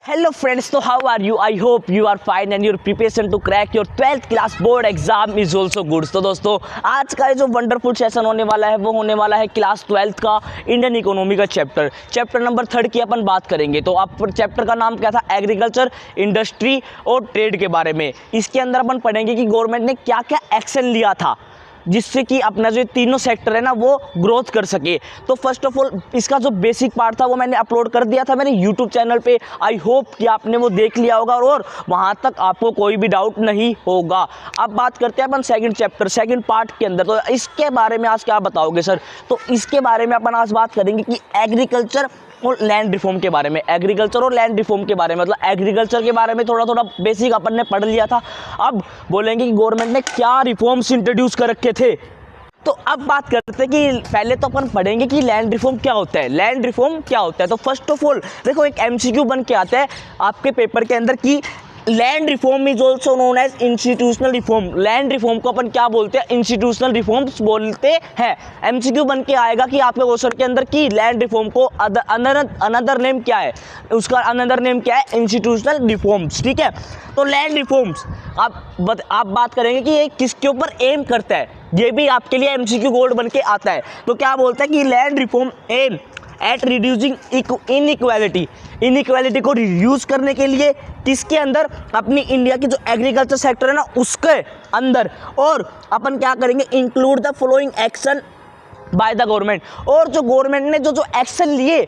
Hello friends, तो how are you? I hope you are fine and your preparation to crack your 12th class board exam is also good. तो दोस्तों, आज का जो wonderful session होने वाला है वो होने वाला है क्लास 12th का इंडियन इकोनॉमी का चैप्टर नंबर 3 की अपन बात करेंगे। तो आप चैप्टर का नाम क्या था? एग्रीकल्चर, इंडस्ट्री और ट्रेड के बारे में। इसके अंदर अपन पढ़ेंगे कि गवर्नमेंट ने क्या क्या एक्शन लिया था जिससे कि अपना जो तीनों सेक्टर है ना वो ग्रोथ कर सके। तो फर्स्ट ऑफ ऑल इसका जो बेसिक पार्ट था वो मैंने अपलोड कर दिया था मेरे यूट्यूब चैनल पे। आई होप कि आपने वो देख लिया होगा और वहाँ तक आपको कोई भी डाउट नहीं होगा। अब बात करते हैं अपन सेकंड पार्ट के अंदर। तो इसके बारे में आज क्या बताओगे सर? तो इसके बारे में अपन आज बात करेंगे कि एग्रीकल्चर और लैंड रिफॉर्म के बारे में। एग्रीकल्चर और लैंड रिफॉर्म के बारे में, मतलब एग्रीकल्चर के बारे में थोड़ा बेसिक अपन ने पढ़ लिया था। अब बोलेंगे कि गवर्नमेंट ने क्या रिफॉर्म्स इंट्रोड्यूस कर रखे थे। तो अब बात करते हैं कि पहले तो अपन पढ़ेंगे कि लैंड रिफॉर्म क्या होता है। लैंड रिफॉर्म क्या होता है? तो फर्स्ट ऑफ ऑल देखो, एक एमसीक्यू बन के आता है आपके पेपर के अंदर कि land reform is also known as institutional reform. Land reform को अपन क्या बोलते हैं? इंस्टीट्यूशनल रिफॉर्म्स बोलते हैं। एमसीक्यू बन के आएगा कि आपके क्वेश्चन के अंदर कि लैंड रिफॉर्म को अनदर नेम क्या है, उसका अनदर नेम क्या है? Institutional reforms. ठीक है, तो लैंड रिफॉर्म्स आप बात करेंगे कि ये किसके ऊपर एम करता है। ये भी आपके लिए एमसीक्यू गोल्ड बन के आता है। तो क्या बोलता है कि land reform aim at reducing inequality को रिड्यूस करने के लिए किसके अंदर? अपनी इंडिया की जो एग्रीकल्चर सेक्टर है ना उसके अंदर। और अपन क्या करेंगे? Include the following action by the government. और जो गवर्नमेंट ने जो एक्शन लिए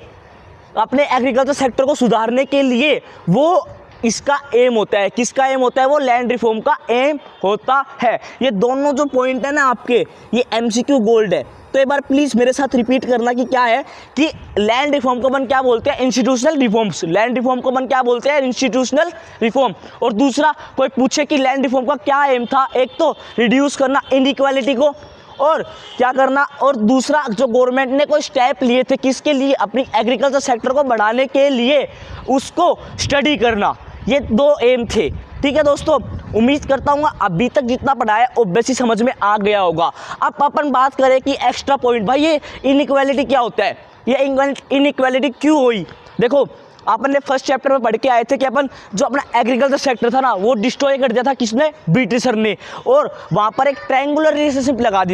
अपने एग्रीकल्चर सेक्टर को सुधारने के लिए, वो इसका एम होता है। किसका एम होता है? वो लैंड रिफॉर्म का एम होता है। ये दोनों जो पॉइंट है ना आपके, ये एमसीक्यू गोल्ड है। तो एक बार प्लीज़ मेरे साथ रिपीट करना कि क्या है कि लैंड रिफॉर्म को अपन क्या बोलते हैं? Institutional reforms. लैंड रिफॉर्म को अपन क्या बोलते हैं? Institutional reform. और दूसरा, कोई पूछे कि लैंड रिफॉर्म का क्या एम था, एक तो रिड्यूस करना इनइक्वालिटी को, और क्या करना, और दूसरा जो गवर्नमेंट ने कोई स्टेप लिए थे किसके लिए? अपनी एग्रीकल्चर सेक्टर को बढ़ाने के लिए, उसको स्टडी करना। ये दो एम थे। ठीक है दोस्तों, उम्मीद करता हूँ अभी तक जितना पढ़ाया ऑब्वियसली समझ में आ गया होगा। अब अपन बात करें कि एक्स्ट्रा पॉइंट, भाई ये इनइक्वालिटी क्या होता है, ये इनइक्वालिटी क्यों हुई? देखो, अपन ने फर्स्ट चैप्टर में पढ़ के आए थे कि अपन जो अपना एग्रीकल्चर सेक्टर था ना वो डिस्ट्रॉय कर दिया था। किसने? ब्रिटिशर ने। और वहाँ पर एक ट्रायंगुलर रिलेशनशिप लगा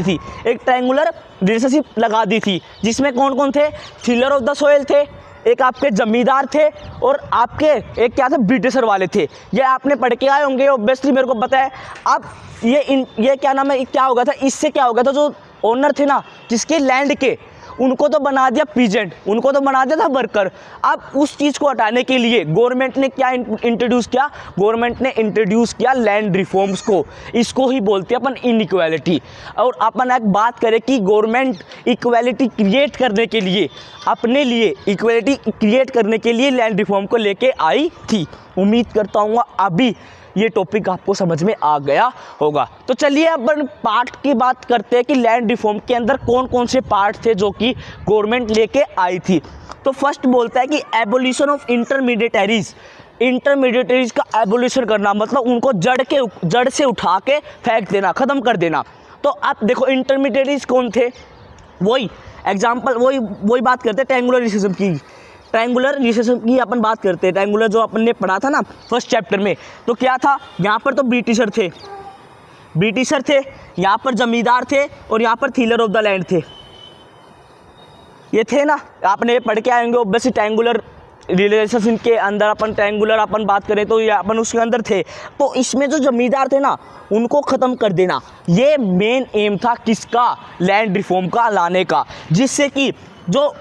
दी थी। जिसमें कौन कौन थे? थिलर ऑफ द सॉइल थे, एक आपके जमींदार थे, और आपके एक क्या थे? ब्रिटिशर वाले थे। ये आपने पढ़ के आए होंगे ऑब्वियसली, मेरे को पता है। अब ये क्या नाम है, क्या हो गया था? इससे क्या हो गया था, जो ओनर थे ना जिसके लैंड के, उनको तो बना दिया पीजेंट, उनको तो बना दिया था वर्कर। अब उस चीज़ को हटाने के लिए गवर्नमेंट ने क्या इंट्रोड्यूस किया? गवर्नमेंट ने इंट्रोड्यूस किया लैंड रिफॉर्म्स को। इसको ही बोलते हैं अपन इनइक्वालिटी। और अपन एक बात करें कि गवर्नमेंट इक्वालिटी क्रिएट करने के लिए, अपने लिए इक्वालिटी क्रिएट करने के लिए लैंड रिफॉर्म को लेके आई थी। उम्मीद करता हूँ अभी ये टॉपिक आपको समझ में आ गया होगा। तो चलिए अपन पार्ट की बात करते हैं कि लैंड रिफॉर्म के अंदर कौन कौन से पार्ट थे जो कि गवर्नमेंट लेके आई थी। तो फर्स्ट बोलता है कि एबोलिशन ऑफ इंटरमीडिएटरीज का एबोलिशन करना, मतलब उनको जड़ से उठा के फेंक देना, ख़त्म कर देना। तो आप देखो इंटरमीडिएटरीज कौन थे? वही बात करते हैं ट्रायंगुलर रिलेशनशिप की अपन बात करते हैं। ट्रायंगुलर जो अपन ने पढ़ा था ना फर्स्ट चैप्टर में, तो क्या था? यहाँ पर तो ब्रिटिशर थे, यहाँ पर जमींदार थे, और यहाँ पर थीलर ऑफ द लैंड थे। ये थे ना, आपने पढ़ के आएंगे ऑब्वियसली। ट्रायंगुलर रिलेशनशिप के अंदर अपन बात करें तो ये अपन उसके अंदर थे। तो इसमें जो जमींदार थे ना उनको ख़त्म कर देना, ये मेन एम था किसका? लैंड रिफॉर्म का लाने का। जिससे कि जो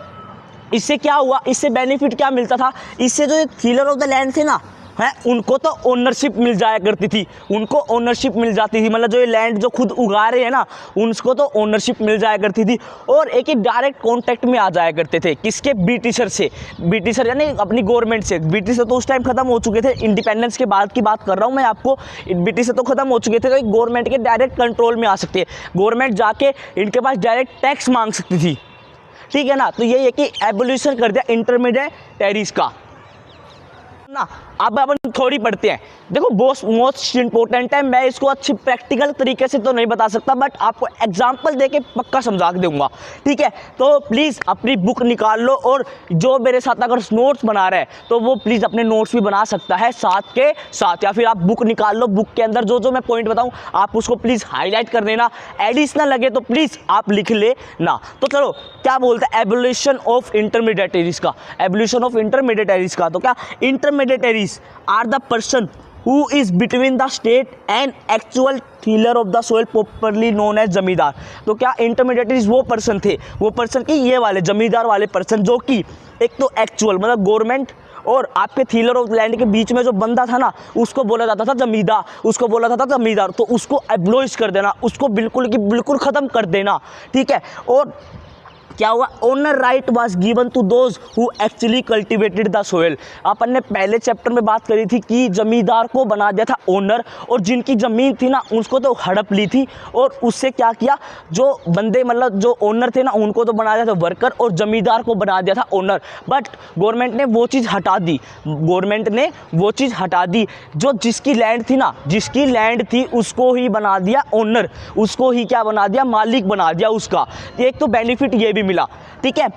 इससे क्या हुआ, इससे बेनिफिट क्या मिलता था? इससे जो थीलर ऑफ द लैंड थे ना है, उनको तो ओनरशिप मिल जाया करती थी, मतलब जो ये लैंड जो खुद उगा रहे हैं ना उनको तो ओनरशिप मिल जाया करती थी। और एक ही डायरेक्ट कांटेक्ट में आ जाया करते थे। किसके? ब्रिटिशर यानी अपनी गवर्नमेंट से। ब्रिटिशर तो उस टाइम खत्म हो चुके थे, इंडिपेंडेंस के बाद की बात कर रहा हूँ मैं आपको। ब्रिटिशर तो खत्म हो चुके थे, तो गवर्नमेंट के डायरेक्ट कंट्रोल में आ सकते हैं। गवर्नमेंट जाके इनके पास डायरेक्ट टैक्स मांग सकती थी। ठीक है ना, तो ये कि एबोल्यूशन कर दिया इंटरमीडिएटरीज का। ना। अब अपन थोड़ी पढ़ते हैं, देखो मोस्ट इंपॉर्टेंट है, मैं इसको अच्छी प्रैक्टिकल तरीके से तो नहीं बता सकता, बट आपको एग्जांपल देके पक्का समझा के दूंगा, ठीक है। तो प्लीज़ अपनी बुक निकाल लो, और जो मेरे साथ अगर नोट्स बना रहे हैं तो वो प्लीज़ अपने नोट्स भी बना सकता है साथ के साथ, या फिर आप बुक निकाल लो, बुक के अंदर जो जो मैं पॉइंट बताऊँ आप उसको प्लीज़ हाईलाइट कर देना, एडिशनल लगे तो प्लीज़ आप लिख ले ना। तो चलो क्या बोलते हैं एवोल्यूशन ऑफ इंटरमीडिएटरीज का, एवोल्यूशन ऑफ इंटरमीडिएटरीज का। तो क्या intermediaries are the person who is between the state and actual tiller of the soil properly known as जमींदार। तो क्या इंटरमीडिएटरीज वो पर्सन थे, वो पर्सन की ये वाले जमींदार वाले पर्सन, जो कि एक तो एक्चुअल मतलब गवर्नमेंट और आपके थीलर ऑफ लैंड के बीच में जो बंदा था ना उसको बोला जाता था जमींदार, उसको बोला जाता था जमींदार। तो उसको एब्लोइश कर देना, उसको बिल्कुल की बिल्कुल ख़त्म कर देना, ठीक है। और क्या हुआ, owner right was given to those who actually cultivated the soil. अपन ने पहले चैप्टर में बात करी थी कि जमींदार को बना दिया था ओनर, और जिनकी ज़मीन थी ना उसको तो हड़प ली थी, और उससे क्या किया, जो बंदे मतलब जो ओनर थे ना उनको तो बना दिया था वर्कर, और जमींदार को बना दिया था ओनर। बट गवर्नमेंट ने वो चीज़ हटा दी, गवर्नमेंट ने वो चीज़ हटा दी, जो जिसकी लैंड थी ना, जिसकी लैंड थी उसको ही बना दिया ओनर, उसको ही क्या बना दिया, मालिक बना दिया उसका। एक तो बेनिफिट ये भी मिला, ठीक है।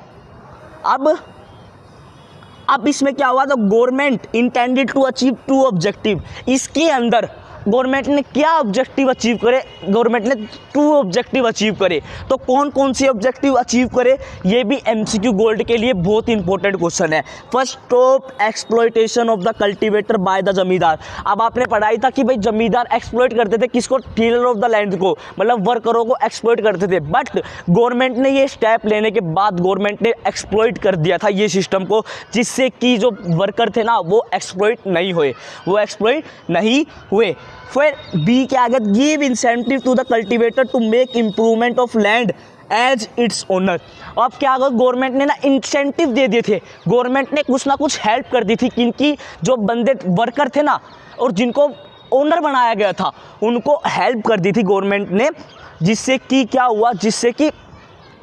अब इसमें क्या हुआ, तो government intended to achieve two objective. इसके अंदर गवर्नमेंट ने क्या ऑब्जेक्टिव अचीव करे, गवर्नमेंट ने 2 ऑब्जेक्टिव अचीव करे। तो कौन कौन सी ऑब्जेक्टिव अचीव करे, ये भी एमसीक्यू गोल्ड के लिए बहुत इंपॉर्टेंट क्वेश्चन है। First, stop exploitation of the cultivator by the जमींदार। अब आपने पढ़ाई था कि भाई जमींदार एक्सप्लॉइट करते थे किसको, टीलर ऑफ द लैंड को, मतलब वर्करों को एक्सप्लॉइट करते थे। बट गवर्नमेंट ने ये स्टेप लेने के बाद गवर्नमेंट ने एक्सप्लॉइट कर दिया था ये सिस्टम को, जिससे कि जो वर्कर थे ना वो एक्सप्लॉइट नहीं हुए, वो एक्सप्लॉइट नहीं हुए। फिर बी के आगे, give incentive to the cultivator to make improvement of land as its owner. अब क्या अगर गवर्नमेंट ने ना इंसेंटिव दे दिए थे, गवर्नमेंट ने कुछ ना कुछ हेल्प कर दी थी, क्योंकि जो बंदे वर्कर थे ना और जिनको ओनर बनाया गया था उनको हेल्प कर दी थी गवर्नमेंट ने, जिससे कि क्या हुआ, जिससे कि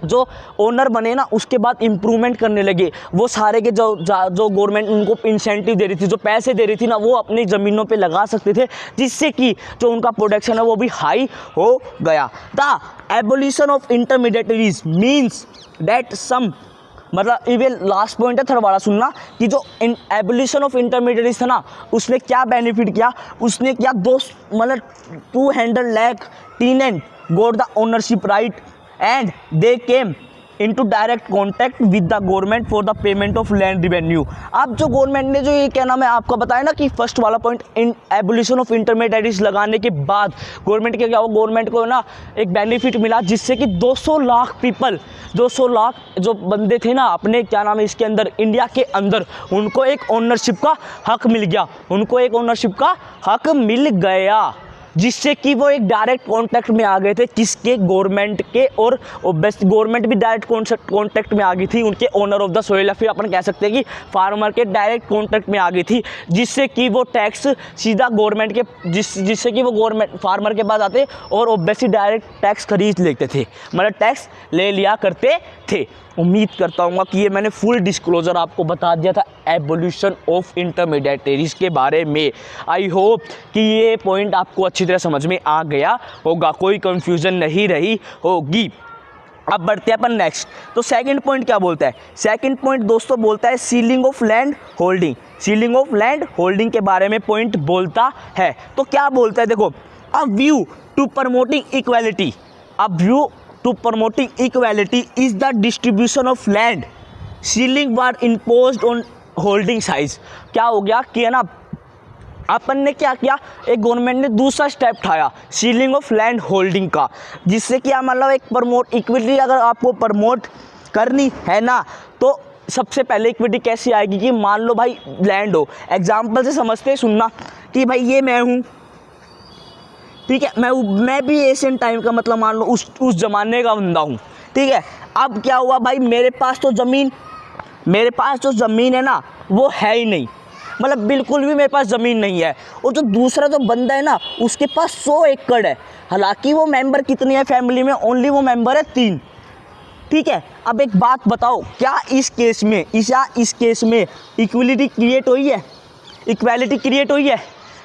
जो ओनर बने ना उसके बाद इम्प्रूवमेंट करने लगे। वो सारे के जो गवर्नमेंट उनको इंसेंटिव दे रही थी, जो पैसे दे रही थी ना, वो अपनी ज़मीनों पे लगा सकते थे, जिससे कि जो उनका प्रोडक्शन है वो भी हाई हो गया। The abolition of intermediaries means that some, मतलब इवन लास्ट पॉइंट है थर्ड वाला सुनना, कि जो एबोलिशन ऑफ इंटरमीडिएटरीज था ना उसने क्या बेनिफिट किया, उसने क्या मतलब 200 lakh tenant got the ownership right and they came into direct contact with the government for the payment of land revenue। अब जो गवर्नमेंट ने जो ये क्या नाम है आपको बताया ना कि फर्स्ट वाला point, in abolition of intermediaries लगाने के बाद गवर्नमेंट के क्या हुआ, गवर्नमेंट को ना एक बेनिफिट मिला, जिससे कि 200 लाख पीपल, 200 लाख जो बंदे थे ना अपने क्या नाम है इसके अंदर इंडिया के अंदर, उनको एक ओनरशिप का हक मिल गया, उनको एक ओनरशिप का हक मिल गया, जिससे कि वो एक डायरेक्ट कॉन्टैक्ट में आ गए थे किसके, गवर्नमेंट के। और बेस्ट गवर्नमेंट भी डायरेक्ट कॉन्टैक्ट में आ गई थी उनके ओनर ऑफ द सोइल, या फिर अपन कह सकते हैं कि फार्मर के डायरेक्ट कॉन्टैक्ट में आ गई थी, जिससे कि वो टैक्स सीधा गवर्नमेंट के जिससे कि वो गवर्नमेंट फार्मर के पास आते और ऑब्वियसली डायरेक्ट टैक्स खरीद लेते थे, मतलब टैक्स ले लिया करते थे। उम्मीद करता हूँ कि ये मैंने फुल डिस्क्लोजर आपको बता दिया था एवोल्यूशन ऑफ इंटरमीडिएटरीज के बारे में। आई होप कि ये पॉइंट आपको अच्छी तरह समझ में आ गया होगा, कोई कंफ्यूजन नहीं रही होगी। अब बढ़ते हैं अपन नेक्स्ट। तो सेकंड पॉइंट क्या बोलता है, सेकंड पॉइंट दोस्तों बोलता है ceiling of land holding. Ceiling of land holding के बारे में पॉइंट बोलता है। तो क्या बोलता है, देखो, a view to promoting equality, a view to promoting equality is the distribution of land, ceiling were imposed on holding size। क्या हो गया कि है ना अपन ने क्या किया, एक गवर्नमेंट ने दूसरा स्टेप उठाया सीलिंग ऑफ लैंड होल्डिंग का, जिससे क्या मतलब एक प्रमोट इक्विटी अगर आपको प्रमोट करनी है ना तो सबसे पहले इक्विटी कैसी आएगी कि मान लो भाई लैंड हो, एग्जाम्पल से समझते सुनना कि भाई ये मैं हूँ, ठीक है, मैं भी एशियन टाइम का मतलब मान लो उस ज़माने का बंदा हूँ, ठीक है। अब क्या हुआ भाई, मेरे पास तो ज़मीन है ना वो है ही नहीं, मतलब बिल्कुल भी मेरे पास ज़मीन नहीं है, और जो दूसरा जो बंदा है ना उसके पास 100 एकड़ है, हालांकि वो मेंबर कितनी है फैमिली में, ओनली वो मेंबर है 3, ठीक है। अब एक बात बताओ, क्या इस केस में इक्वलिटी क्रिएट हुई है? इक्वालिटी क्रिएट हुई है?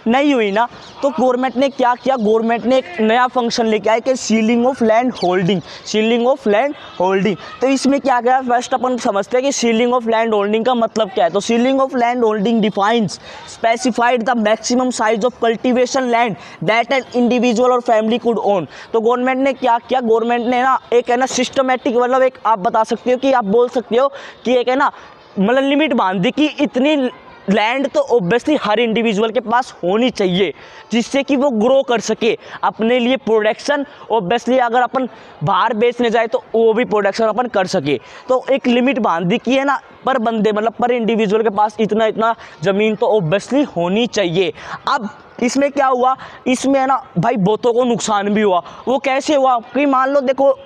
नहीं हुई ना। तो गवर्नमेंट ने क्या किया, गवर्नमेंट ने एक नया फंक्शन लेके आया कि ceiling of land holding, ceiling of land holding. तो इसमें क्या क्या फर्स्ट अपन समझते हैं कि सीलिंग ऑफ लैंड होल्डिंग का मतलब क्या है। तो ceiling of land holding defines specified the maximum size of cultivation land that an individual और फैमिली कुड ओन। तो गवर्नमेंट ने क्या किया, गवर्नमेंट ने ना एक है ना सिस्टमेटिक, मतलब एक आप बता सकते हो कि आप बोल सकते हो कि एक है ना मतलब लिमिट बांध दी कि इतनी लैंड तो ऑब्वियसली हर इंडिविजुअल के पास होनी चाहिए, जिससे कि वो ग्रो कर सके अपने लिए प्रोडक्शन। ऑब्वियसली अगर अपन बाहर बेचने जाए तो वो भी प्रोडक्शन अपन कर सके। तो एक लिमिट बांध दी कि है ना पर बंदे मतलब पर इंडिविजुअल के पास इतना इतना ज़मीन तो ऑब्वियसली होनी चाहिए। अब इसमें क्या हुआ, इसमें है ना भाई बहुतों को नुकसान भी हुआ। वो कैसे हुआ कि मान लो देखो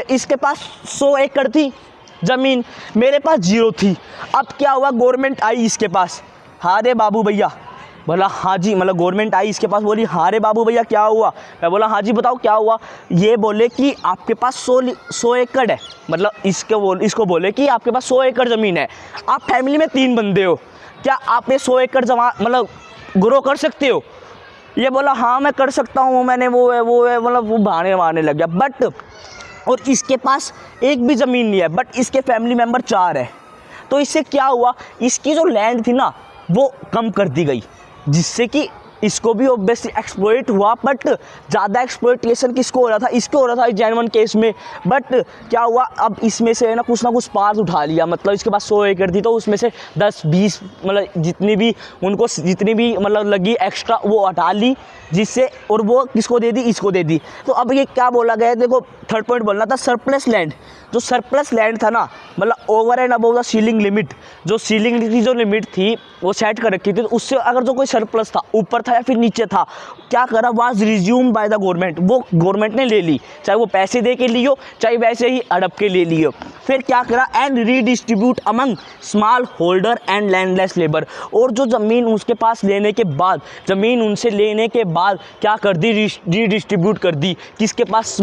इसके पास 100 एकड़ थी ज़मीन, मेरे पास 0 थी। अब क्या हुआ, गवर्नमेंट आई इसके पास, हाँ रे बाबू भैया, बोला हाँ जी, मतलब गवर्नमेंट आई इसके पास, बोली हाँ रे बाबू भैया क्या हुआ। मैं बोला हाँ जी बताओ क्या हुआ। ये बोले कि आपके पास 100 एकड़ है, मतलब इसको बोले कि आपके पास 100 एकड़ ज़मीन है, आप फैमिली में 3 बंदे हो, क्या आप ये 100 एकड़ जमा मतलब ग्रो कर सकते हो। ये बोला हाँ मैं कर सकता हूँ, मैंने वो है मतलब वो बहाने मारने लग गया। बट और इसके पास एक भी ज़मीन नहीं है, बट इसके फैमिली मेम्बर 4 है। तो इससे क्या हुआ, इसकी जो लैंड थी ना वो कम कर दी गई, जिससे कि इसको भी ऑब्वियसली एक्सप्लॉइट हुआ। बट ज़्यादा एक्सप्लॉइटेशन किसको हो रहा था, इसको हो रहा था जेन्युइन केस में। बट क्या हुआ, अब इसमें से ना कुछ पार्ट उठा लिया, मतलब इसके पास 100 एकड़ थी तो उसमें से 10-20 मतलब जितनी भी मतलब लगी एक्स्ट्रा वो हटा ली, जिससे और वो किसको दे दी, इसको दे दी। तो अब ये क्या बोला गया है, देखो थर्ड पॉइंट बोलना था सरप्लस लैंड। जो सरप्लस लैंड था ना, मतलब over and above the ceiling limit, जो सीलिंग की जो लिमिट थी वो सेट कर रखी थी, तो उससे अगर जो कोई सरप्लस था ऊपर था या फिर नीचे था, क्या करा, was resume by the government, वो गवर्नमेंट ने ले ली, चाहे वो पैसे दे के लियो चाहे वैसे ही हड़प के ले लियो। फिर क्या करा, and redistribute among small holder and landless labour. और जो ज़मीन उसके पास लेने के बाद, ज़मीन उनसे लेने के बाद क्या कर दी, रीडिस्ट्रीब्यूट कर दी, किसके पास,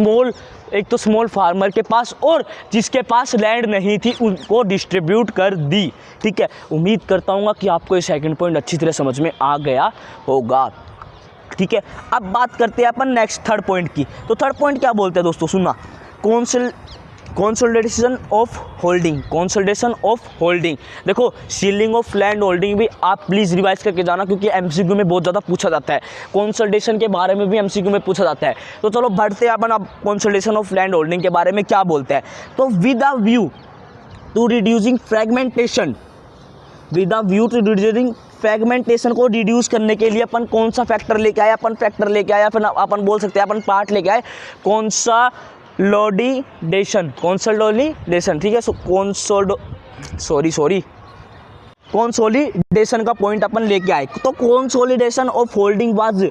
एक तो स्मॉल फार्मर के पास, और जिसके पास लैंड नहीं थी उनको डिस्ट्रीब्यूट कर दी। ठीक है, उम्मीद करता हूँ कि आपको ये सेकंड पॉइंट अच्छी तरह समझ में आ गया होगा। ठीक है, अब बात करते हैं अपन नेक्स्ट थर्ड पॉइंट की। तो थर्ड पॉइंट क्या बोलते हैं दोस्तों, सुनना, consolidation of holding, consolidation of holding. देखो सीलिंग ऑफ लैंड होल्डिंग भी आप प्लीज़ रिवाइज करके जाना, क्योंकि एमसीक्यू में बहुत ज़्यादा पूछा जाता है। कंसोलिडेशन के बारे में भी एमसीक्यू में पूछा जाता है। तो चलो बढ़ते हैं अपन अब कंसोलिडेशन ऑफ लैंड होल्डिंग के बारे में क्या बोलते हैं। तो with a view to reducing fragmentation, with a view to reducing fragmentation को रिड्यूस करने के लिए अपन कौन सा फैक्टर लेके आए, फिर अपन बोल सकते हैं अपन पार्ट लेके आए, कौन सा कंसोलिडेशन, ठीक है। कंसोलिडेशन का पॉइंट अपन लेके आए। तो consolidation of holding was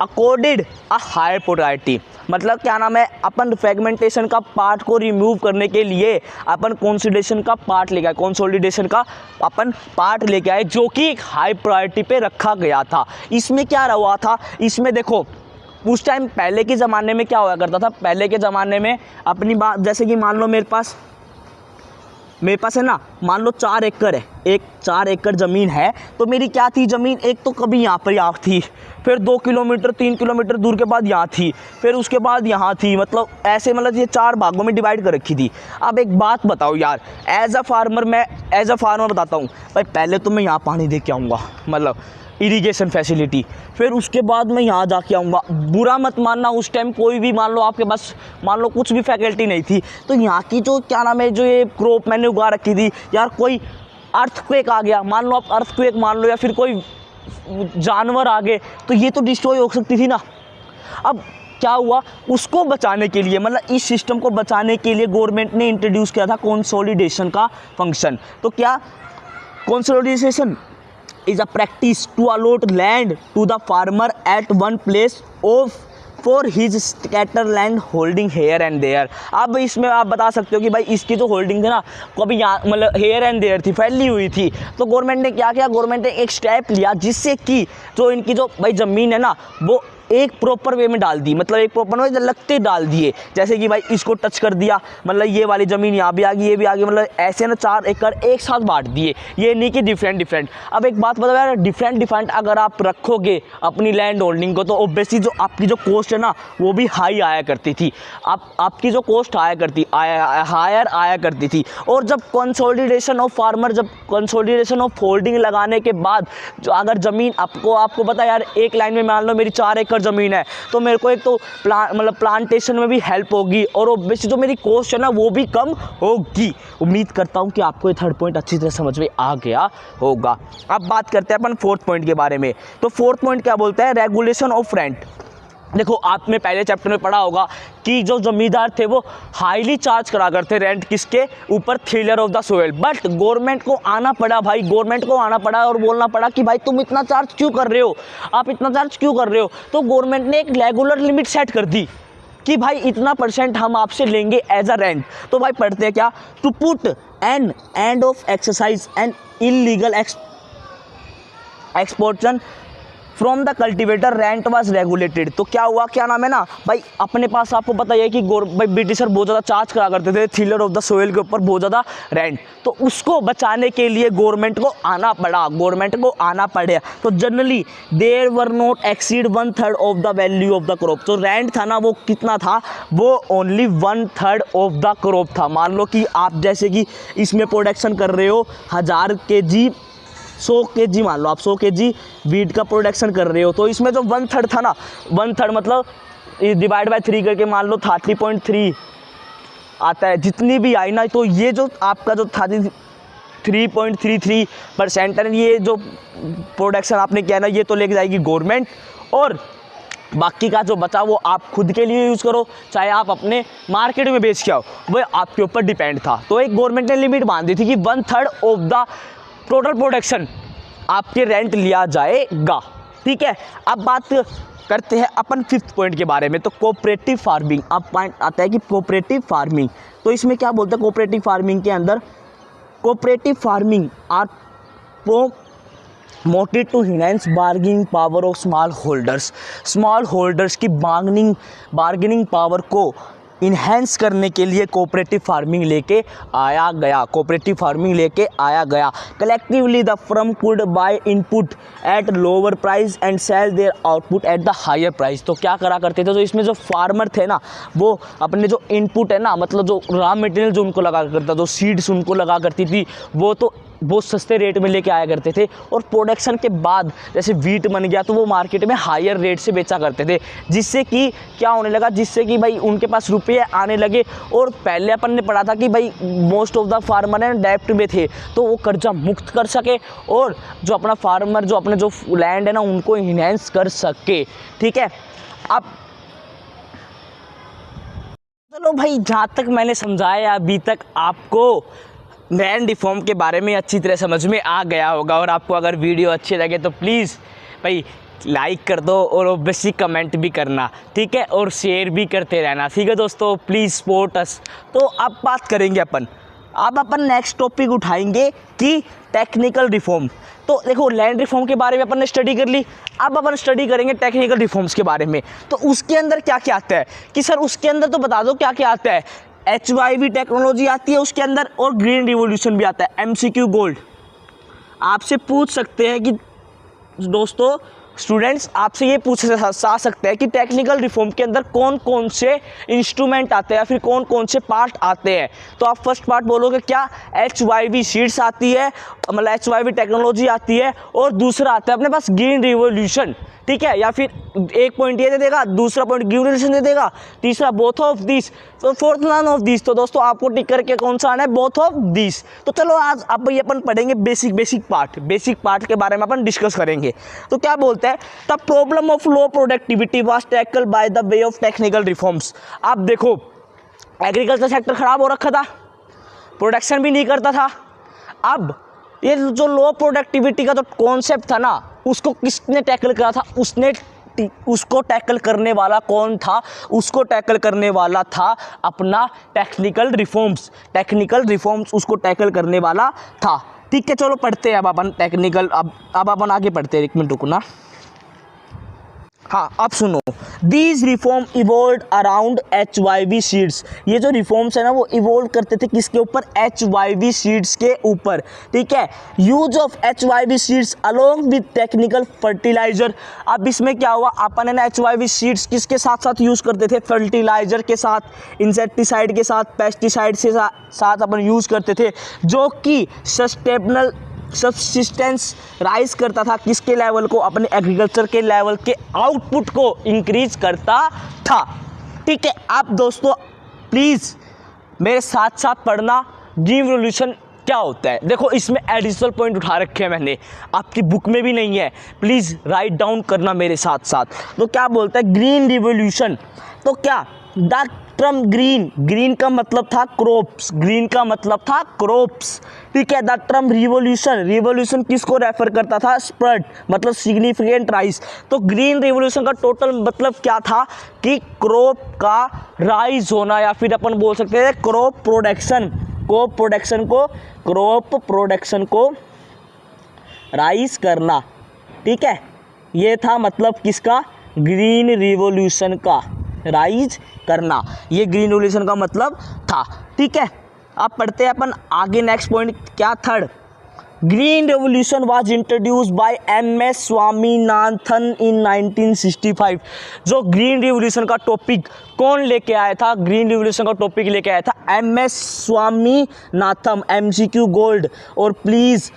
accorded a higher priority, मतलब क्या नाम है, अपन फ्रेगमेंटेशन का पार्ट को रिमूव करने के लिए अपन कंसोलिडेशन का पार्ट लेके आए, कंसोलिडेशन का अपन पार्ट लेके आए, जो कि एक हाई प्रायोरिटी पे रखा गया था। इसमें क्या हुआ था, इसमें देखो उस टाइम पहले के ज़माने में क्या हुआ करता था, पहले के ज़माने में अपनी बात, जैसे कि मान लो मेरे पास है ना, मान लो 4 एकड़ है, 4 एकड़ ज़मीन है, तो मेरी क्या थी ज़मीन, एक तो कभी यहाँ पर यहाँ थी, फिर 2 किलोमीटर 3 किलोमीटर दूर के बाद यहाँ थी, फिर उसके बाद यहाँ थी, मतलब ऐसे मतलब ये 4 भागों में डिवाइड कर रखी थी। अब एक बात बताओ यार, एज अ फार्मर बताता हूँ भाई, पहले तो मैं यहाँ पानी दे के आऊँगा, मतलब इरिगेशन फैसिलिटी, फिर उसके बाद मैं यहाँ जाके आऊँगा। बुरा मत मानना, उस टाइम कोई भी मान लो आपके पास मान लो कुछ भी फैकल्टी नहीं थी, तो यहाँ की जो क्या नाम है, जो ये क्रॉप मैंने उगा रखी थी यार, कोई अर्थक्वेक आ गया, मान लो आप अर्थक्वेक मान लो, या फिर कोई जानवर आ गए, तो ये तो डिस्ट्रॉय हो सकती थी ना। अब क्या हुआ, उसको बचाने के लिए, मतलब इस सिस्टम को बचाने के लिए गवर्नमेंट ने इंट्रोड्यूस किया था कंसोलिडेशन का फंक्शन। तो क्या consolidation is a practice to allot land to the farmer at one place for his scatter land holding here and there। अब इसमें आप बता सकते हो कि भाई इसकी जो होल्डिंग थी ना, कभी यहाँ मतलब here and there थी, फैली हुई थी। तो गवर्नमेंट ने क्या किया, गवर्नमेंट ने एक स्टेप लिया जिससे कि जो इनकी जो भाई ज़मीन है ना, वो एक प्रॉपर वे में डाल दी, मतलब एक प्रॉपर वे लगते डाल दिए, जैसे कि भाई इसको टच कर दिया, मतलब ये वाली ज़मीन यहाँ भी आ गई, ये भी आ गई, मतलब ऐसे ना 4 एकड़ एक साथ बांट दिए। ये नहीं कि डिफरेंट। अब एक बात बताओ यार, डिफरेंट अगर आप रखोगे अपनी लैंड होल्डिंग को, तो ऑब्वियसली जो आपकी जो कॉस्ट है ना वो भी हाई आया करती थी। आपकी जो कॉस्ट हायर आया करती थी। और जब कंसोलिडेशन ऑफ फार्मर, जब कंसोलिडेशन ऑफ होल्डिंग लगाने के बाद जो अगर ज़मीन आपको पता है यार, एक लाइन में मान लो मेरी 4 एकड़ ज़मीन है, तो मेरे को एक तो प्लांटेशन में भी हेल्प होगी, और ऑब्वियसली जो मेरी कॉस्ट है ना वो भी कम होगी। उम्मीद करता हूँ कि आपको ये थर्ड पॉइंट अच्छी तरह समझ में आ गया होगा। अब बात करते हैं अपन फोर्थ पॉइंट के बारे में। तो फोर्थ पॉइंट क्या बोलता है? Regulation of rent. देखो, आपने पहले चैप्टर में पढ़ा होगा कि जो जमींदार थे वो हाईली चार्ज करा करते रेंट किसके ऊपर? Tiller of the soil. But government को आना पड़ा भाई, गवर्नमेंट को आना पड़ा और बोलना पड़ा कि भाई तुम इतना चार्ज क्यों कर रहे हो, आप इतना चार्ज क्यों कर रहे हो? तो गवर्नमेंट ने एक रेगुलर लिमिट सेट कर दी कि भाई इतना % हम आपसे लेंगे एज अ रेंट। तो भाई पढ़ते हैं क्या? To put an end of exercise and illegal extortion from the cultivator, rent was regulated. तो क्या हुआ, क्या नाम है ना भाई, अपने पास आपको पता है कि भाई ब्रिटिशर बहुत ज़्यादा चार्ज करा करते थे थिलर ऑफ द सोइल के ऊपर, बहुत ज़्यादा रेंट। तो उसको बचाने के लिए गवर्नमेंट को आना पड़ा। तो generally there were not exceed 1/3 of the value of the crop. तो रेंट था ना वो कितना था? वो ओनली 1/3 ऑफ द क्रॉप था। मान लो कि आप जैसे कि इसमें प्रोडक्शन कर रहे हो 1000 kg, 100 kg, मान लो आप 100 kg वीट का प्रोडक्शन कर रहे हो, तो इसमें जो 1/3 था ना, 1/3 मतलब डिवाइड बाय 3 करके मान लो 30.3 आता है, जितनी भी आई ना, तो ये जो आपका जो 3.33% है, ये जो प्रोडक्शन आपने किया ना, ये तो लेके जाएगी गवर्नमेंट, और बाकी का जो बचा वो आप खुद के लिए यूज़ करो, चाहे आप अपने मार्केट में बेच के आओ, वो आपके ऊपर डिपेंड था। तो एक गवर्नमेंट ने लिमिट बांध दी थी कि 1/3 ऑफ द टोटल प्रोडक्शन आपके रेंट लिया जाएगा। ठीक है, अब बात करते हैं अपन फिफ्थ पॉइंट के बारे में। तो कोऑपरेटिव फार्मिंग। अब पॉइंट आता है कि कोऑपरेटिव फार्मिंग, तो इसमें क्या बोलते हैं? कोऑपरेटिव फार्मिंग के अंदर cooperative farming are motive to enhance bargaining power of small holders की बार्गेनिंग पावर को इन्हेंस करने के लिए कोऑपरेटिव फार्मिंग लेके आया गया। Collectively the firm could buy input at lower price and sell their output at the higher price. तो क्या करा करते थे? तो इसमें जो फार्मर थे ना, वो अपने जो इनपुट है ना, मतलब जो रॉ मटेरियल जो उनको लगा करता, जो सीड्स उनको लगा करती थी, वो तो बहुत सस्ते रेट में लेके आया करते थे, और प्रोडक्शन के बाद जैसे वीट बन गया तो वो मार्केट में हायर रेट से बेचा करते थे, जिससे कि क्या होने लगा, जिससे कि भाई उनके पास रुपये आने लगे। और पहले अपन ने पढ़ा था कि भाई मोस्ट ऑफ द फार्मर है डेप्ट में थे, तो वो कर्जा मुक्त कर सके और जो अपना फार्मर जो अपने जो लैंड है ना उनको इन्हेंस कर सके। ठीक है, अब चलो भाई, जहाँ तक मैंने समझाया अभी तक आपको लैंड रिफॉर्म के बारे में अच्छी तरह समझ में आ गया होगा। और आपको अगर वीडियो अच्छी लगे तो प्लीज़ भाई लाइक कर दो, और ऑब्वियसली कमेंट भी करना, ठीक है, और शेयर भी करते रहना, ठीक है दोस्तों, प्लीज़ सपोर्ट अस। तो अब बात करेंगे अपन नेक्स्ट टॉपिक उठाएंगे कि टेक्निकल रिफॉर्म। तो देखो, लैंड रिफॉर्म के बारे में अपन ने स्टडी कर ली, अब अपन स्टडी करेंगे टेक्निकल रिफॉर्म्स के बारे में। तो उसके अंदर क्या क्या आता है कि सर उसके अंदर तो बता दो क्या क्या आता है। HYV टेक्नोलॉजी आती है उसके अंदर, और ग्रीन रिवोल्यूशन भी आता है। MCQ गोल्ड आपसे पूछ सकते हैं कि दोस्तों स्टूडेंट्स आपसे ये पूछ सकते हैं कि टेक्निकल रिफॉर्म के अंदर कौन कौन से इंस्ट्रूमेंट आते हैं या फिर कौन कौन से पार्ट आते हैं। तो आप फर्स्ट पार्ट बोलोगे क्या? HYV सीड्स आती है, मतलब HYV टेक्नोलॉजी आती है, और दूसरा आता है अपने पास ग्रीन रिवोल्यूशन, ठीक है, या फिर एक पॉइंट ये दे देगा, दूसरा पॉइंट ग्रीन रिवोल्यूशन दे देगा, तीसरा बोथ ऑफ दिस, तो फोर्थ नन ऑफ दिस। तो दोस्तों आपको टिक करके कौन सा आना है? Both of this. तो चलो आज अब ये अपन पढ़ेंगे बेसिक पार्ट के बारे में अपन डिस्कस करेंगे। तो क्या बोलते हैं? The problem of low productivity was tackle by the way of technical reforms. आप देखो, एग्रीकल्चर सेक्टर खराब हो रखा था, प्रोडक्शन भी नहीं करता था। अब ये जो लो प्रोडक्टिविटी का जो कॉन्सेप्ट था ना, उसको किसने टैकल करा था? उसको टैकल करने वाला कौन था? उसको टैकल करने वाला था अपना टेक्निकल रिफॉर्म्स उसको टैकल करने वाला था। ठीक है, चलो पढ़ते हैं अब अपन टेक्निकल। अब अपन आगे पढ़ते हैं, एक मिनट रुकना। हाँ अब सुनो, these reform evolve around HYV seeds. ये जो रिफॉर्म्स है ना वो इवोल्व करते थे किसके ऊपर? HYV सीड्स के ऊपर, ठीक है। Use of HYV seeds along with technical fertiliser. अब इसमें क्या हुआ, अपन है ना HYV सीड्स किसके साथ साथ यूज़ करते थे? फर्टिलाइजर के साथ, इंसेक्टिसाइड के साथ, पेस्टिसाइड के साथ अपन यूज़ करते थे, जो कि सस्टेनेबल सब्सिस्टेंस राइज करता था किसके लेवल को? अपने एग्रीकल्चर के लेवल के आउटपुट को इंक्रीज करता था, ठीक है। आप दोस्तों प्लीज़ मेरे साथ साथ पढ़ना ग्रीन रिवॉल्यूशन क्या होता है। देखो इसमें एडिशनल पॉइंट उठा रखे हैं मैंने, आपकी बुक में भी नहीं है, प्लीज़ राइट डाउन करना मेरे साथ साथ। तो क्या बोलता है ग्रीन रिवॉल्यूशन? तो क्या द टर्म ग्रीन, ग्रीन का मतलब था क्रॉप्स, ग्रीन का मतलब था क्रॉप्स, ठीक है। द टर्म रिवॉल्यूशन, रिवॉल्यूशन किसको रेफर करता था? स्प्रेड मतलब सिग्निफिकेंट राइज। तो ग्रीन रिवॉल्यूशन का टोटल मतलब क्या था कि क्रॉप का राइज होना, या फिर अपन बोल सकते हैं क्रॉप प्रोडक्शन को राइज करना, ठीक है। ये था मतलब किसका? ग्रीन रिवॉल्यूशन का राइज करना, ये ग्रीन रिवॉल्यूशन का मतलब था, ठीक है। अब पढ़ते हैं अपन आगे नेक्स्ट पॉइंट क्या? Third, green revolution was introduced by MS Swaminathan in 1965। जो ग्रीन रिवोल्यूशन का टॉपिक कौन लेके आया था? ग्रीन रिवोल्यूशन का टॉपिक लेके आया था MS स्वामीनाथन, MCQ गोल्ड। और प्लीज़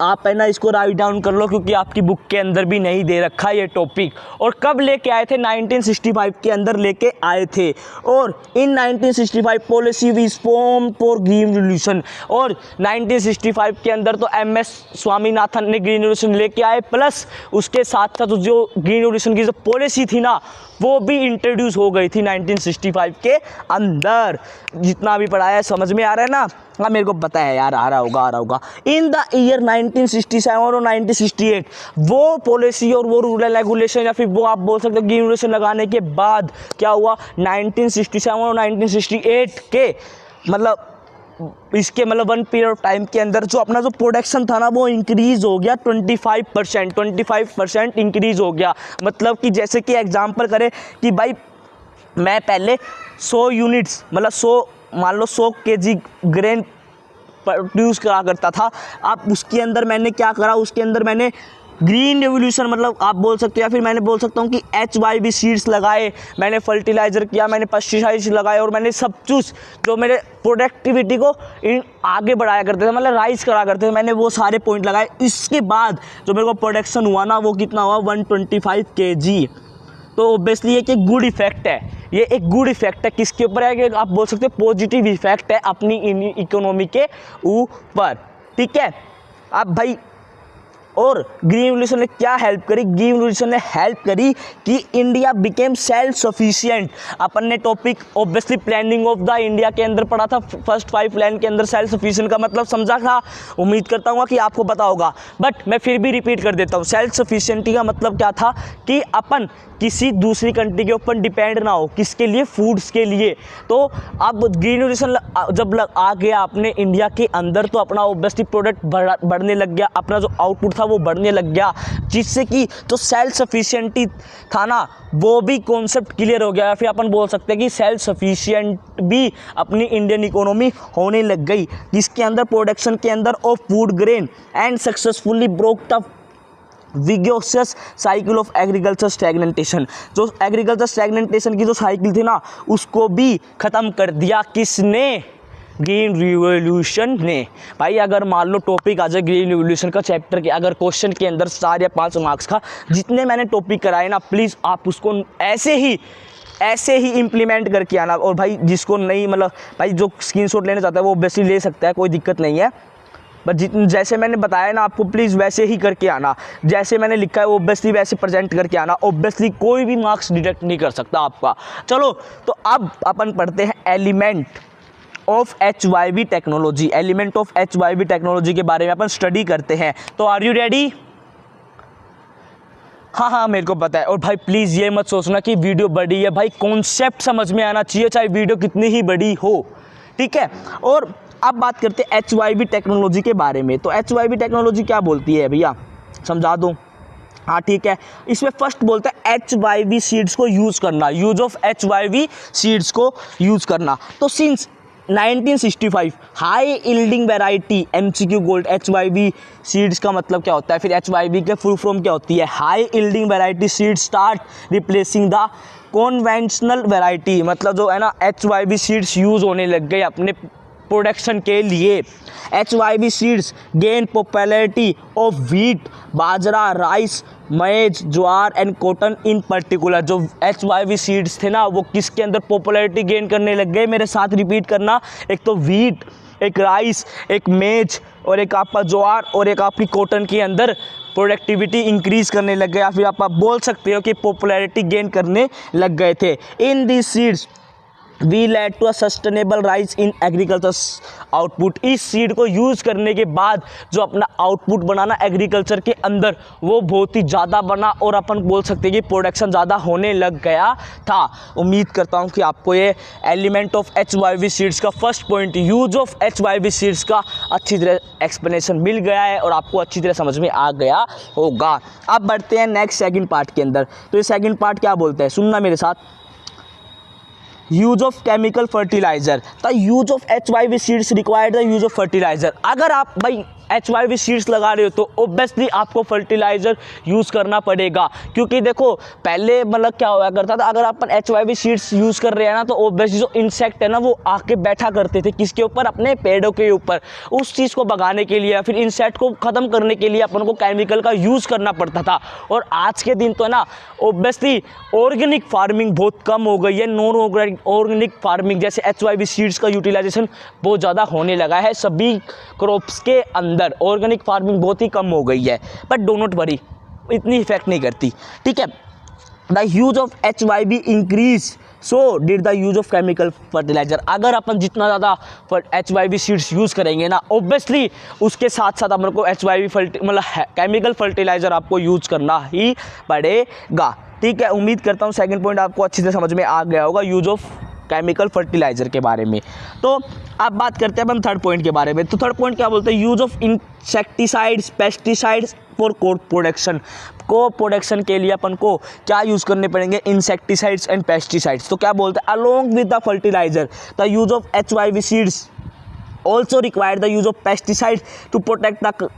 आप है ना इसको राइट डाउन कर लो, क्योंकि आपकी बुक के अंदर भी नहीं दे रखा ये टॉपिक। और कब लेके आए थे? 1965 के अंदर लेके आए थे। और in 1965 policy was form for green revolution. और 1965 के अंदर तो MS स्वामीनाथन ने ग्रीन रिवॉल्यूशन लेके आए, प्लस उसके साथ साथ जो ग्रीन रिवॉल्यूशन की जो पॉलिसी थी ना वो भी इंट्रोड्यूस हो गई थी 1965 के अंदर। जितना भी पढ़ाया है समझ में आ रहा है ना? हाँ मेरे को पता है यार, आ रहा होगा। इन द ईयर 1967 और 1968 वो पॉलिसी और वो रूल रेगुलेशन, या फिर वो आप बोल सकते हो ग्रीन रेगुलेशन लगाने के बाद क्या हुआ? 1967 और 1968 के मतलब इसके मतलब वन पीरियड ऑफ टाइम के अंदर जो अपना जो प्रोडक्शन था ना वो इंक्रीज़ हो गया 25% इंक्रीज़ हो गया। मतलब कि जैसे कि एग्जांपल करें कि भाई मैं पहले 100 यूनिट्स मतलब 100 मान लो 100 kg ग्रेन प्रोड्यूस करा करता था। अब उसके अंदर मैंने क्या करा? उसके अंदर मैंने ग्रीन रेवोल्यूशन मतलब आप बोल सकते हो, या फिर मैंने बोल सकता हूँ कि HYV सीड्स लगाए, मैंने फर्टिलाइज़र किया, मैंने पेस्टिसाइड्स लगाए, और मैंने सब कुछ जो मेरे प्रोडक्टिविटी को आगे बढ़ाया करते थे मतलब राइज करा करते थे, मैंने वो सारे पॉइंट लगाए। इसके बाद जो मेरे को प्रोडक्शन हुआ ना वो कितना हुआ? 125 kg। तो ऑब्वियसली ये एक गुड इफेक्ट है, ये एक गुड इफेक्ट है किसके ऊपर है? कि आप बोल सकते हो पॉजिटिव इफेक्ट है अपनी इकोनॉमी के ऊपर, ठीक है। अब भाई और ग्रीन रिवॉल्यूशन ने क्या हेल्प करी? ग्रीन रिवॉल्यूशन ने हेल्प करी कि इंडिया बिकेम सेल्फ सफिशिएंट। अपन ने topic obviously planning of the India के अंदर पढ़ा था, फर्स्ट 5 प्लान के अंदर सेल्फ सफिशिएंट का मतलब समझा था। उम्मीद करता हूँ कि आपको पता होगा, बट मैं फिर भी रिपीट कर देता हूँ। सेल्फ सफिशिएंटी का मतलब क्या था कि अपन किसी दूसरी कंट्री के ऊपर डिपेंड ना हो, किसके लिए? फूड्स के लिए। तो अब ग्रीन रिवॉल्यूशन जब आ गया अपने इंडिया के अंदर तो अपना ऑब्वियसली प्रोडक्ट बढ़ने लग गया, अपना जो आउटपुट था वो बढ़ने लग गया, जिससे कि जो सेल्फ सफिशिएंटी था ना वो भी कॉन्सेप्ट क्लियर हो गया। या फिर अपन बोल सकते हैं कि सेल्फ सफिशिएंट भी अपनी इंडियन इकोनॉमी होने लग गई, जिसके अंदर प्रोडक्शन के अंदर of food grain and successfully broke the vicious cycle of agriculture stagnation. जो एग्रीकल्चर स्टैग्नेंटेशन की जो साइकिल थी ना उसको भी ख़त्म कर दिया किसने? ग्रीन रिवॉल्यूशन ने। भाई अगर मान लो टॉपिक आ जाए ग्रीन रिवॉल्यूशन का चैप्टर के, अगर क्वेश्चन के अंदर 4 या 5 मार्क्स का जितने मैंने टॉपिक कराए ना, प्लीज़ आप उसको ऐसे ही इम्प्लीमेंट करके आना। और भाई जिसको नहीं मतलब भाई जो स्क्रीनशॉट लेना चाहता है वो ऑब्वियसली ले सकता है, कोई दिक्कत नहीं है, बट जैसे मैंने बताया ना आपको प्लीज़ वैसे ही करके आना, जैसे मैंने लिखा है ऑब्वियसली वैसे प्रेजेंट करके आना। ऑब्वियसली कोई भी मार्क्स डिडक्ट नहीं कर सकता आपका। चलो तो अब अपन पढ़ते हैं element of HYV technology. Element of HYV technology के बारे में अपन स्टडी करते हैं। तो आर यू रेडी? हाँ मेरे को पता है। और भाई प्लीज़ ये मत सोचना कि वीडियो बड़ी है, भाई कॉन्सेप्ट समझ में आना चाहिए चाहे वीडियो कितनी ही बड़ी हो, ठीक है। और अब बात करते हैं HYV टेक्नोलॉजी के बारे में। तो HYV टेक्नोलॉजी क्या बोलती है भैया, समझा दूँ। हाँ ठीक है, इसमें फर्स्ट बोलते हैं HYV सीड्स को यूज़ करना, यूज ऑफ HYV सीड्स को यूज़ करना। तो since 1965 high yielding variety MCQ gold HYV seeds का मतलब क्या होता है, फिर HYV के फुल फॉर्म क्या होती है, high yielding variety seed start replacing the conventional variety, मतलब जो है ना HYV सीड्स यूज़ होने लग गए अपने प्रोडक्शन के लिए। HYV seeds gain popularity of wheat, bajra, rice, मेज, ज्वार एंड कॉटन इन पर्टिकुलर। जो HYV सीड्स थे ना वो किसके अंदर पॉपुलैरिटी गेन करने लग गए, मेरे साथ रिपीट करना, एक तो व्हीट, एक राइस, एक मेज और एक आपका ज्वार और एक आपकी कॉटन के अंदर प्रोडक्टिविटी इंक्रीज करने लग गए, या फिर आप बोल सकते हो कि पॉपुलैरिटी गेन करने लग गए थे। In this seeds we led to a sustainable rise in agriculture output. इस सीड को यूज़ करने के बाद जो अपना आउटपुट बनाना एग्रीकल्चर के अंदर वो बहुत ही ज़्यादा बना और अपन बोल सकते हैं कि प्रोडक्शन ज़्यादा होने लग गया था। उम्मीद करता हूँ कि आपको ये एलिमेंट ऑफ HYV सीड्स का first point, use of HYV seeds का अच्छी तरह एक्सप्लेनेशन मिल गया है और आपको अच्छी तरह समझ में आ गया होगा। अब बढ़ते हैं नेक्स्ट सेकंड पार्ट के अंदर। तो ये सेकंड पार्ट क्या बोलते हैं, सुनना मेरे साथ। Use of chemical fertilizer. The use of HYV seeds required the use of fertilizer. अगर आप भाई HYV सीड्स लगा रहे हो तो ऑब्वियसली आपको फर्टिलाइज़र यूज़ करना पड़ेगा, क्योंकि देखो पहले मतलब क्या हुआ करता था, अगर अपन HYV सीड्स यूज़ कर रहे हैं ना तो ऑब्वियसली जो इंसेक्ट है ना वो आके बैठा करते थे किसके ऊपर, अपने पेड़ों के ऊपर। उस चीज़ को भगाने के लिए या फिर इंसेक्ट को ख़त्म करने के लिए अपन को केमिकल का यूज़ करना पड़ता था। और आज के दिन तो है ना ऑब्वियसली ऑर्गेनिक फार्मिंग बहुत कम हो गई है, नॉन ऑर्गेनिक फार्मिंग जैसे HYV सीड्स का यूटिलाइजेशन बहुत ज़्यादा होने लगा है सभी क्रॉप्स के अंदर। ऑर्गेनिक फार्मिंग बहुत ही कम हो गई है, बट डो नॉट वरी, इतनी इफेक्ट नहीं करती, ठीक है। The use of HYV increase, so did the use of chemical fertilizer. अगर अपन जितना ज़्यादा HYV सीड्स यूज़ करेंगे ना ऑब्वियसली उसके साथ साथ अपन को HYV मतलब केमिकल फर्टिलाइजर आपको यूज करना ही पड़ेगा, ठीक है। उम्मीद करता हूँ सेकंड पॉइंट आपको अच्छी तरह समझ में आ गया होगा यूज ऑफ केमिकल फर्टिलाइजर के बारे में। तो अब बात करते हैं अपन थर्ड पॉइंट के बारे में। तो थर्ड पॉइंट क्या बोलते हैं, use of insecticides, pesticides for production. को प्रोडक्शन के लिए अपन को क्या यूज़ करने पड़ेंगे, इंसेक्टिसाइड्स एंड पेस्टिसाइड्स। तो क्या बोलते हैं, along with the fertilizer the use of HYV seeds also require the use of pesticides to protect the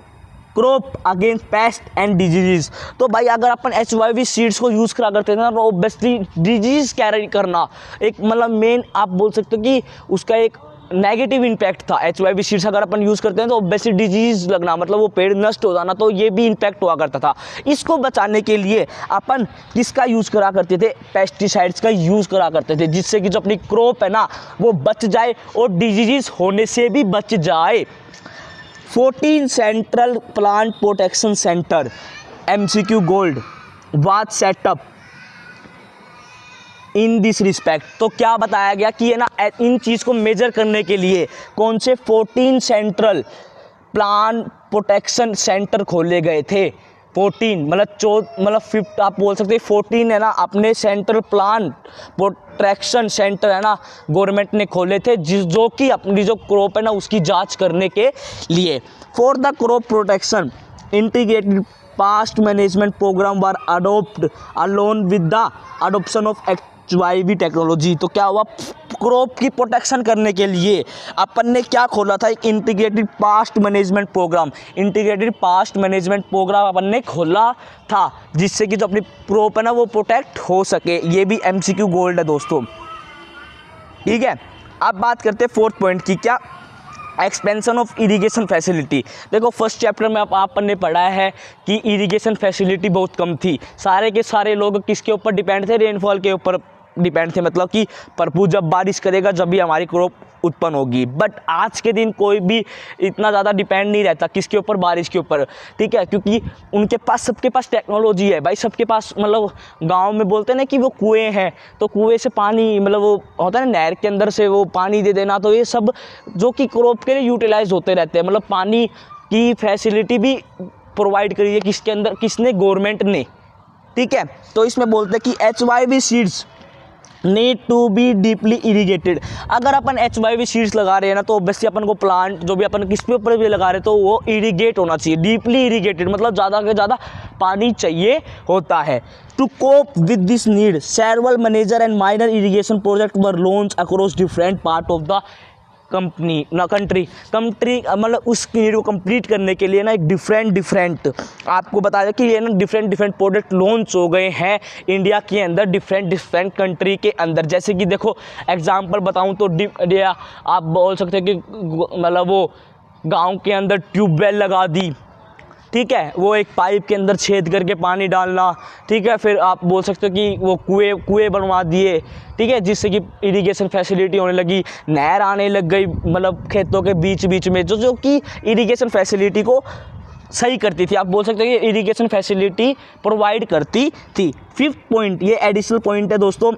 crop against pest and disease. तो भाई अगर अपन HYV सीड्स को यूज़ करा करते थे ना तो ऑब्वियसली डिजीज़ कैरी करना एक मतलब मेन आप बोल सकते हो कि उसका एक नेगेटिव इम्पैक्ट था। HYV सीड्स अगर अपन यूज़ करते हैं तो ऑब्वियसली डिजीज़ लगना मतलब वो पेड़ नष्ट हो जाना, तो ये भी इम्पैक्ट हुआ करता था। इसको बचाने के लिए अपन किसका यूज़ करा करते थे, पेस्टिसाइड्स का यूज़ करा करते थे, जिससे कि जो अपनी क्रॉप है ना वो बच जाए और डिजीज़ होने से भी बच जाए। 14 central plant protection centre MCQ gold was setup in this respect. तो क्या बताया गया कि है ना इन चीज़ को मेजर करने के लिए कौन से 14 सेंट्रल प्लांट प्रोटेक्शन सेंटर खोले गए थे। 14 मतलब फिफ्थ आप बोल सकते हैं 14 है ना अपने सेंट्रल प्लांट प्रोटेक्शन सेंटर है ना गवर्नमेंट ने खोले थे जो कि अपनी जो क्रॉप है ना उसकी जांच करने के लिए। For the crop protection integrated pest management programme were adopt along with the adoption of HYV technology. तो क्या हुआ, क्रॉप की प्रोटेक्शन करने के लिए अपन ने क्या खोला था, एक integrated pest management programme. Integrated pest management programme अपन ने खोला था जिससे कि जो अपनी क्रॉप है ना वो प्रोटेक्ट हो सके। ये भी MCQ गोल्ड है दोस्तों, ठीक है। अब बात करते हैं फोर्थ पॉइंट की, क्या, एक्सपेंशन ऑफ इरिगेशन फैसिलिटी। देखो फर्स्ट चैप्टर में अपन ने पढ़ा है कि इरिगेशन फैसिलिटी बहुत कम थी, सारे के सारे लोग किसके ऊपर डिपेंड थे, रेनफॉल के ऊपर डिपेंड थे, मतलब कि प्रभु जब बारिश करेगा जब भी हमारी क्रॉप उत्पन्न होगी। बट आज के दिन कोई भी इतना ज़्यादा डिपेंड नहीं रहता किसके ऊपर, बारिश के ऊपर, ठीक है, क्योंकि उनके पास सबके पास टेक्नोलॉजी है भाई, सबके पास मतलब गांव में बोलते हैं ना कि वो कुएं हैं तो कुएं से पानी मतलब वो होता है ना नहर के अंदर से वो पानी दे देना, तो ये सब जो कि क्रॉप के लिए यूटिलाइज होते रहते हैं। मतलब पानी की फैसिलिटी भी प्रोवाइड करी है किसके अंदर, किसने, गवर्नमेंट ने, ठीक है। तो इसमें बोलते हैं कि HYV seeds need to be deeply irrigated. अगर अपन HYV सीड्स लगा रहे हैं ना तो ऑब्वियसली अपन को प्लांट जो भी अपन किस पे ऊपर भी लगा रहे हैं तो वो इरीगेट होना चाहिए, डीपली इरीगेटेड, मतलब ज़्यादा से ज़्यादा पानी चाहिए होता है। To cope with this need several major and minor irrigation project were launch across different part of the country मतलब उस नीड को कंप्लीट करने के लिए ना एक डिफरेंट आपको बताया कि ये ना डिफरेंट प्रोडक्ट लॉन्च हो गए हैं इंडिया के अंदर डिफरेंट कंट्री के अंदर। जैसे कि देखो एग्जांपल बताऊं तो आप बोल सकते हैं कि मतलब वो गांव के अंदर ट्यूबवेल लगा दी, ठीक है, वो एक पाइप के अंदर छेद करके पानी डालना, ठीक है। फिर आप बोल सकते हो कि वो कुएं बनवा दिए, ठीक है, जिससे कि इरिगेशन फैसिलिटी होने लगी, नहर आने लग गई मतलब खेतों के बीच में जो कि इरिगेशन फैसिलिटी को सही करती थी। आप बोल सकते हो कि इरिगेशन फैसिलिटी प्रोवाइड करती थी। 5th पॉइंट, ये एडिशनल पॉइंट है दोस्तों,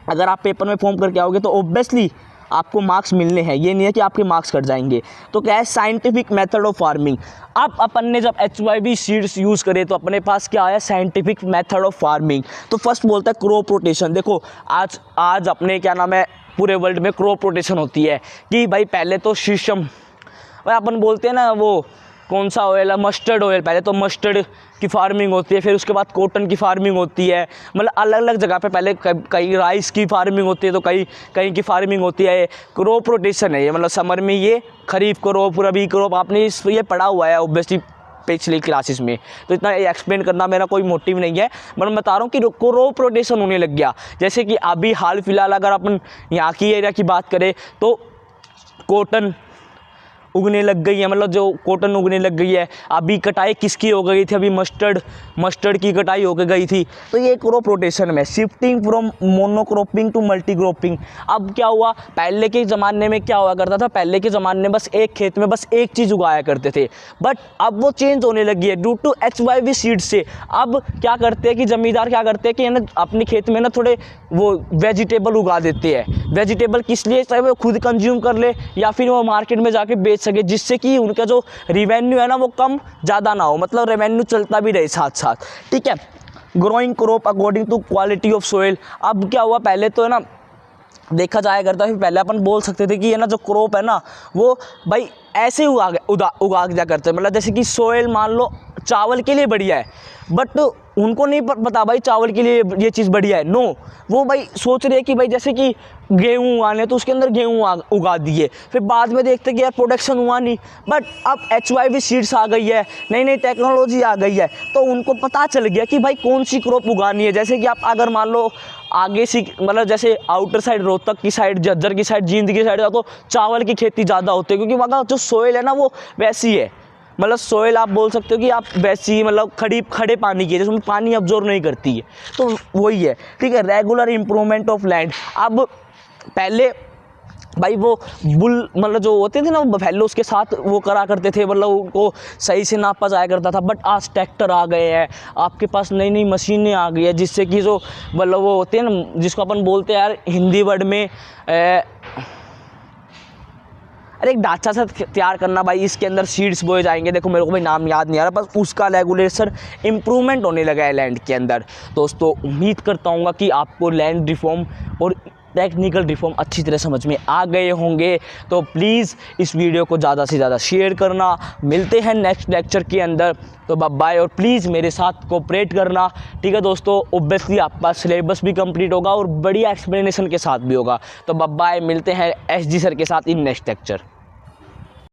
अगर आप पेपर में फॉर्म करके आओगे तो ऑब्वियसली आपको मार्क्स मिलने हैं, ये नहीं है कि आपके मार्क्स कट जाएंगे। तो क्या है, साइंटिफिक मेथड ऑफ फार्मिंग। अब अपन ने जब HYV सीड्स यूज़ करे तो अपने पास क्या आया, साइंटिफिक मेथड ऑफ फार्मिंग। तो फर्स्ट बोलता है क्रॉप रोटेशन। देखो आज अपने क्या नाम है पूरे वर्ल्ड में क्रॉप रोटेशन होती है कि भाई पहले तो शीशम, भाई अपन बोलते हैं ना वो कौन सा ऑयल है, मस्टर्ड ऑयल, पहले तो मस्टर्ड की फार्मिंग होती है, फिर उसके बाद कॉटन की फार्मिंग होती है, मतलब अलग अलग जगह पे पहले कहीं राइस की फार्मिंग होती है तो कहीं की फार्मिंग होती है। क्रॉप रोटेशन है ये, मतलब समर में ये खरीफ क्रॉप रबी क्रॉप, आपने ये पढ़ा हुआ है ऑब्वियसली पिछली क्लासेस में, तो इतना एक्सप्लेन करना मेरा कोई मोटिव नहीं है, मैं बता रहा हूँ कि क्रॉप रोटेशन होने लग गया। जैसे कि अभी हाल फिलहाल अगर अपन यहाँ की एरिया की बात करें तो कॉटन उगने लग गई है, मतलब जो कॉटन उगने लग गई है। अभी कटाई किसकी हो गई थी, अभी मस्टर्ड की कटाई हो गई थी। तो ये क्रॉप रोटेशन में शिफ्टिंग फ्रॉम मोनोक्रॉपिंग टू मल्टीक्रॉपिंग। अब क्या हुआ, पहले के ज़माने में क्या हुआ करता था, पहले के ज़माने में बस एक खेत में बस एक चीज़ उगाया करते थे, बट अब वो चेंज होने लगी है ड्यू टू HYV सीड से। अब क्या करते हैं कि ज़मींदार क्या करते हैं कि ना अपने खेत में ना थोड़े वो वेजिटेबल उगा देते हैं। वेजिटेबल किस लिए, चाहे वो खुद कंज्यूम कर ले या फिर वो मार्केट में जाके बेच सके, जिससे कि उनका जो रिवेन्यू है ना वो कम ज़्यादा ना हो, मतलब रेवेन्यू चलता भी रहे साथ साथ, ठीक है। Growing crop according to quality of soil. अब क्या हुआ, पहले तो है ना देखा जाया करता है, पहले अपन बोल सकते थे कि ये ना जो क्रॉप है ना वो भाई ऐसे उगा दिया करते हैं, मतलब जैसे कि सोइल मान लो चावल के लिए बढ़िया है, बट उनको नहीं पता भाई चावल के लिए ये चीज़ बढ़िया है, नो, वो भाई सोच रहे हैं कि भाई जैसे कि गेहूँ उगाने तो उसके अंदर गेहूँ उगा दिए, फिर बाद में देखते कि यार प्रोडक्शन हुआ नहीं। बट अब HYV सीड्स आ गई है, नई टेक्नोलॉजी आ गई है, तो उनको पता चल गया कि भाई कौन सी क्रॉप उगानी है। जैसे कि आप अगर मान लो आगे सी मतलब जैसे आउटर साइड रोहतक की साइड, झज्जर की साइड, जींद की साइड तो चावल की खेती ज़्यादा होती है, क्योंकि वहाँ का जो सोइल है ना वो वैसी है, मतलब सोइल आप बोल सकते हो कि आप वैसी मतलब खड़े पानी की है, जिसमें पानी अब्जॉर्व नहीं करती है, तो वही है, ठीक है। Regular improvement of land. अब पहले भाई वो बुल मतलब जो होते थे ना फैलो उसके साथ वो करा करते थे, मतलब उनको सही से नापा जाया करता था, बट आज ट्रैक्टर आ गए हैं, आपके पास नई मशीनें आ गई है, जिससे कि जो मतलब वो होते हैं ना जिसको अपन बोलते हैं यार हिंदी वर्ड में अरे एक ढांचा सा तैयार करना भाई, इसके अंदर सीड्स बोए जाएंगे, देखो मेरे को भाई नाम याद नहीं आ रहा, बस उसका रेगुलेशन इम्प्रूवमेंट होने लगा है लैंड के अंदर। दोस्तों उम्मीद करता हूँ कि आपको लैंड रिफॉर्म और टेक्निकल रिफॉर्म अच्छी तरह समझ में आ गए होंगे, तो प्लीज़ इस वीडियो को ज़्यादा से ज़्यादा शेयर करना। मिलते हैं नेक्स्ट लेक्चर के अंदर, तो बाय, और प्लीज़ मेरे साथ कोऑपरेट करना, ठीक है दोस्तों। ऑब्वियसली आपका सिलेबस भी कंप्लीट होगा और बढ़िया एक्सप्लेनेशन के साथ भी होगा, तो बाय, मिलते हैं SG सर के साथ इन नेक्स्ट लेक्चर।